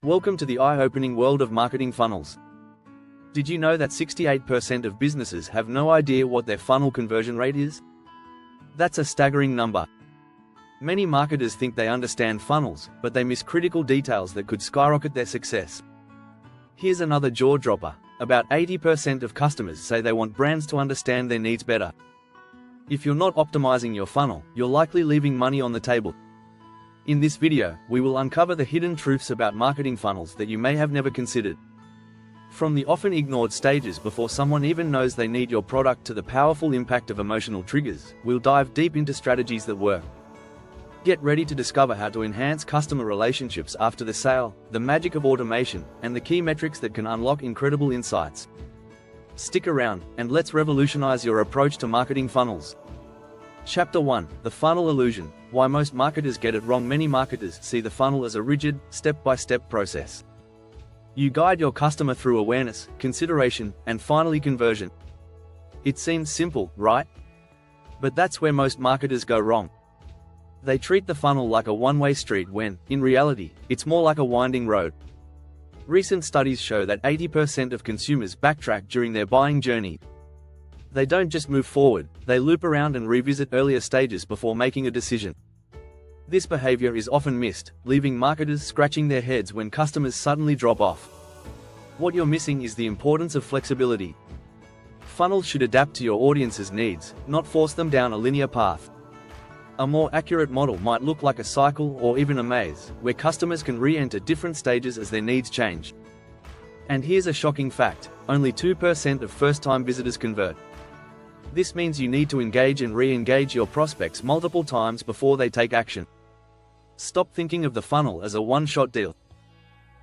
Welcome to the eye-opening world of marketing funnels. Did you know that 68% of businesses have no idea what their funnel conversion rate is? That's a staggering number. Many marketers think they understand funnels, but they miss critical details that could skyrocket their success. Here's another jaw-dropper. About 80% of customers say they want brands to understand their needs better. If you're not optimizing your funnel, you're likely leaving money on the table. In this video, we will uncover the hidden truths about marketing funnels that you may have never considered. From the often ignored stages before someone even knows they need your product to the powerful impact of emotional triggers, we'll dive deep into strategies that work. Get ready to discover how to enhance customer relationships after the sale, the magic of automation, and the key metrics that can unlock incredible insights. Stick around, and let's revolutionize your approach to marketing funnels. Chapter 1: The Funnel Illusion. Why most marketers get it wrong. Many marketers see the funnel as a rigid, step-by-step process. You guide your customer through awareness, consideration, and finally conversion. It seems simple, right? But that's where most marketers go wrong. They treat the funnel like a one-way street when, in reality, it's more like a winding road. Recent studies show that 80% of consumers backtrack during their buying journey. They don't just move forward, they loop around and revisit earlier stages before making a decision. This behavior is often missed, leaving marketers scratching their heads when customers suddenly drop off. What you're missing is the importance of flexibility. Funnels should adapt to your audience's needs, not force them down a linear path. A more accurate model might look like a cycle or even a maze, where customers can re-enter different stages as their needs change. And here's a shocking fact: only 2% of first-time visitors convert. This means you need to engage and re-engage your prospects multiple times before they take action. Stop thinking of the funnel as a one-shot deal.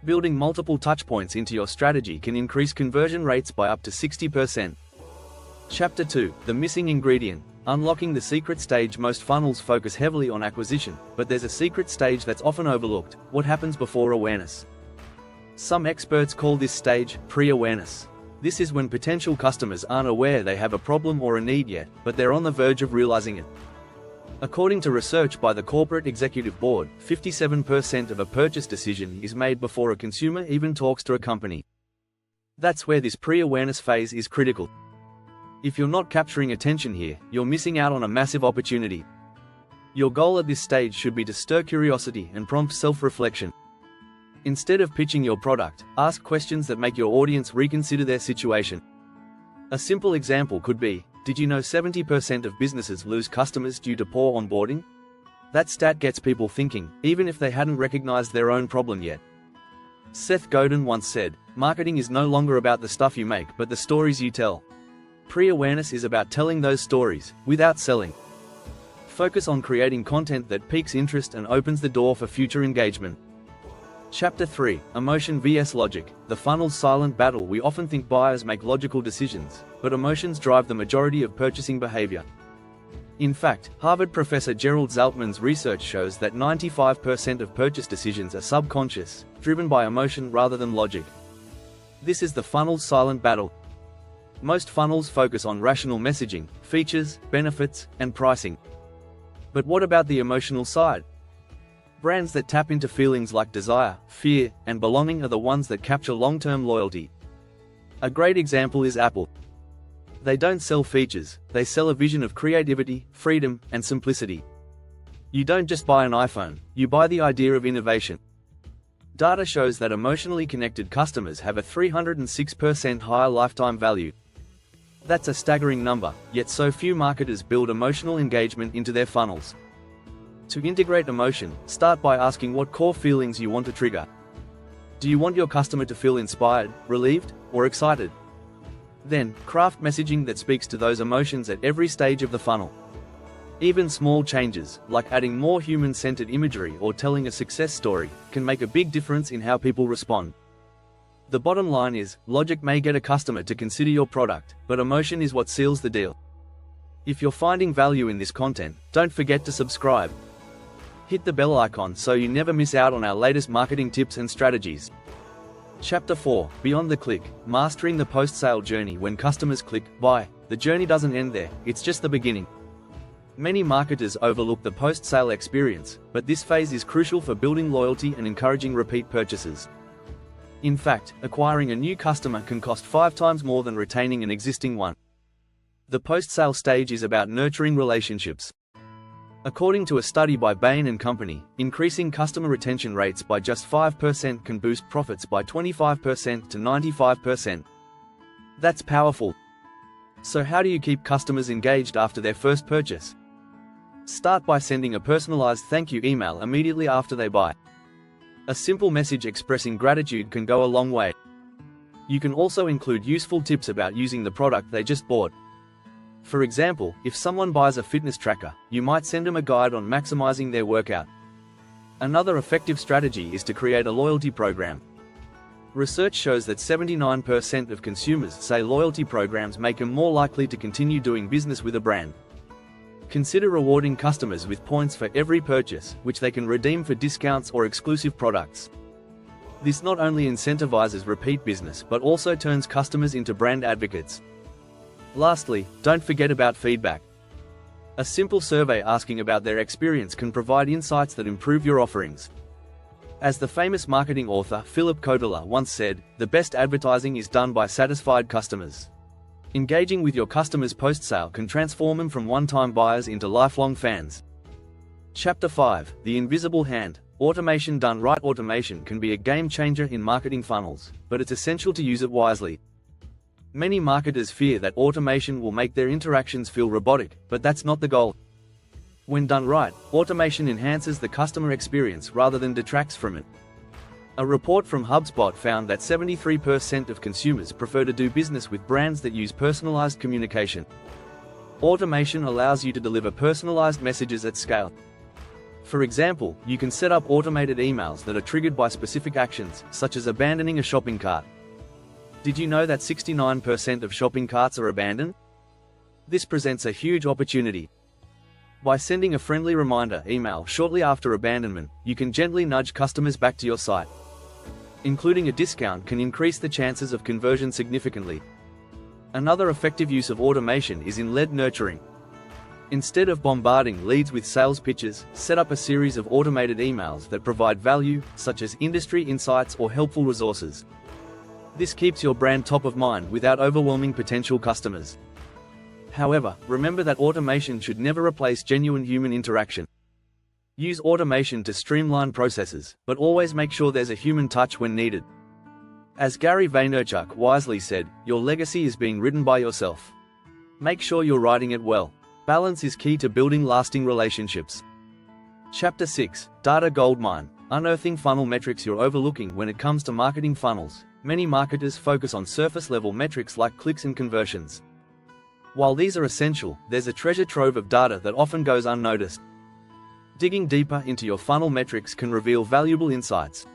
Building multiple touchpoints into your strategy can increase conversion rates by up to 60%. Chapter 2: The Missing Ingredient. Unlocking the secret stage. Most funnels focus heavily on acquisition, but there's a secret stage that's often overlooked: what happens before awareness. Some experts call this stage pre-awareness. This is when potential customers aren't aware they have a problem or a need yet, but they're on the verge of realizing it. According to research by the Corporate Executive Board, 57% of a purchase decision is made before a consumer even talks to a company. That's where this pre-awareness phase is critical. If you're not capturing attention here, you're missing out on a massive opportunity. Your goal at this stage should be to stir curiosity and prompt self-reflection. Instead of pitching your product, ask questions that make your audience reconsider their situation. A simple example could be, did you know 70% of businesses lose customers due to poor onboarding? That stat gets people thinking, even if they hadn't recognized their own problem yet. Seth Godin once said, "Marketing is no longer about the stuff you make, but the stories you tell." Pre-awareness is about telling those stories, without selling. Focus on creating content that piques interest and opens the door for future engagement. Chapter 3: Emotion vs Logic. The funnel's silent battle. We often think buyers make logical decisions, but emotions drive the majority of purchasing behavior. In fact, Harvard professor Gerald Zaltman's research shows that 95% of purchase decisions are subconscious, driven by emotion rather than logic. This is the funnel's silent battle. Most funnels focus on rational messaging, features, benefits, and pricing. But what about the emotional side? Brands that tap into feelings like desire, fear, and belonging are the ones that capture long-term loyalty. A great example is Apple. They don't sell features, they sell a vision of creativity, freedom, and simplicity. You don't just buy an iPhone, you buy the idea of innovation. Data shows that emotionally connected customers have a 306% higher lifetime value. That's a staggering number, yet so few marketers build emotional engagement into their funnels. To integrate emotion, start by asking what core feelings you want to trigger. Do you want your customer to feel inspired, relieved, or excited? Then, craft messaging that speaks to those emotions at every stage of the funnel. Even small changes, like adding more human-centered imagery or telling a success story, can make a big difference in how people respond. The bottom line is, logic may get a customer to consider your product, but emotion is what seals the deal. If you're finding value in this content, don't forget to subscribe. Hit the bell icon so you never miss out on our latest marketing tips and strategies. Chapter 4: Beyond the Click. Mastering the post-sale journey. When customers click buy, the journey doesn't end there, it's just the beginning. Many marketers overlook the post-sale experience, but this phase is crucial for building loyalty and encouraging repeat purchases. In fact, acquiring a new customer can cost 5 times more than retaining an existing one. The post-sale stage is about nurturing relationships. According to a study by Bain & Company, increasing customer retention rates by just 5% can boost profits by 25% to 95%. That's powerful. So how do you keep customers engaged after their first purchase? Start by sending a personalized thank you email immediately after they buy. A simple message expressing gratitude can go a long way. You can also include useful tips about using the product they just bought. For example, if someone buys a fitness tracker, you might send them a guide on maximizing their workout. Another effective strategy is to create a loyalty program. Research shows that 79% of consumers say loyalty programs make them more likely to continue doing business with a brand. Consider rewarding customers with points for every purchase, which they can redeem for discounts or exclusive products. This not only incentivizes repeat business but also turns customers into brand advocates. Lastly, don't forget about feedback. A simple survey asking about their experience can provide insights that improve your offerings. As the famous marketing author Philip Kotler once said, "The best advertising is done by satisfied customers." Engaging with your customers post-sale can transform them from one-time buyers into lifelong fans. Chapter 5: The Invisible Hand. Automation done right. Automation can be a game changer in marketing funnels, but it's essential to use it wisely. Many marketers fear that automation will make their interactions feel robotic, but that's not the goal. When done right, automation enhances the customer experience rather than detracts from it. A report from HubSpot found that 73% of consumers prefer to do business with brands that use personalized communication. Automation allows you to deliver personalized messages at scale. For example, you can set up automated emails that are triggered by specific actions, such as abandoning a shopping cart. Did you know that 69% of shopping carts are abandoned? This presents a huge opportunity. By sending a friendly reminder email shortly after abandonment, you can gently nudge customers back to your site. Including a discount can increase the chances of conversion significantly. Another effective use of automation is in lead nurturing. Instead of bombarding leads with sales pitches, set up a series of automated emails that provide value, such as industry insights or helpful resources. This keeps your brand top of mind without overwhelming potential customers. However, remember that automation should never replace genuine human interaction. Use automation to streamline processes, but always make sure there's a human touch when needed. As Gary Vaynerchuk wisely said, your legacy is being written by yourself. Make sure you're writing it well. Balance is key to building lasting relationships. Chapter 6: Data Goldmine. Unearthing funnel metrics you're overlooking. When it comes to marketing funnels, many marketers focus on surface-level metrics like clicks and conversions. While these are essential, there's a treasure trove of data that often goes unnoticed. Digging deeper into your funnel metrics can reveal valuable insights.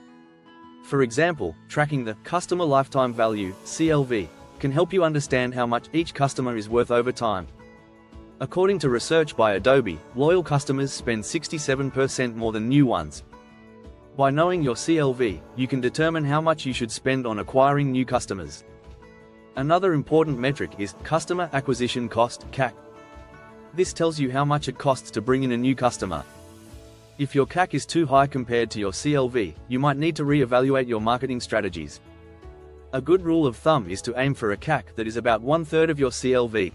For example, tracking the customer lifetime value (CLV) can help you understand how much each customer is worth over time. According to research by Adobe, loyal customers spend 67% more than new ones. By knowing your CLV, you can determine how much you should spend on acquiring new customers. Another important metric is customer acquisition cost (CAC). This tells you how much it costs to bring in a new customer. If your CAC is too high compared to your CLV, you might need to re-evaluate your marketing strategies. A good rule of thumb is to aim for a CAC that is about 1/3 of your CLV.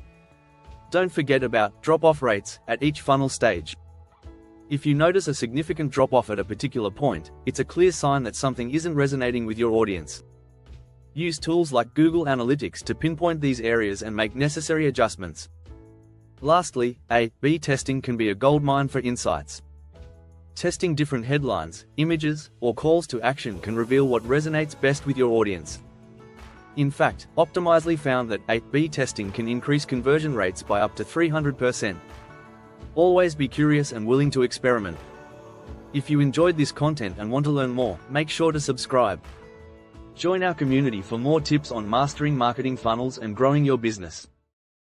Don't forget about drop-off rates at each funnel stage. If you notice a significant drop-off at a particular point, it's a clear sign that something isn't resonating with your audience. Use tools like Google Analytics to pinpoint these areas and make necessary adjustments. Lastly, A/B testing can be a goldmine for insights. Testing different headlines, images, or calls to action can reveal what resonates best with your audience. In fact, Optimizely found that A/B testing can increase conversion rates by up to 300%. Always be curious and willing to experiment. If you enjoyed this content and want to learn more, make sure to subscribe. Join our community for more tips on mastering marketing funnels and growing your business.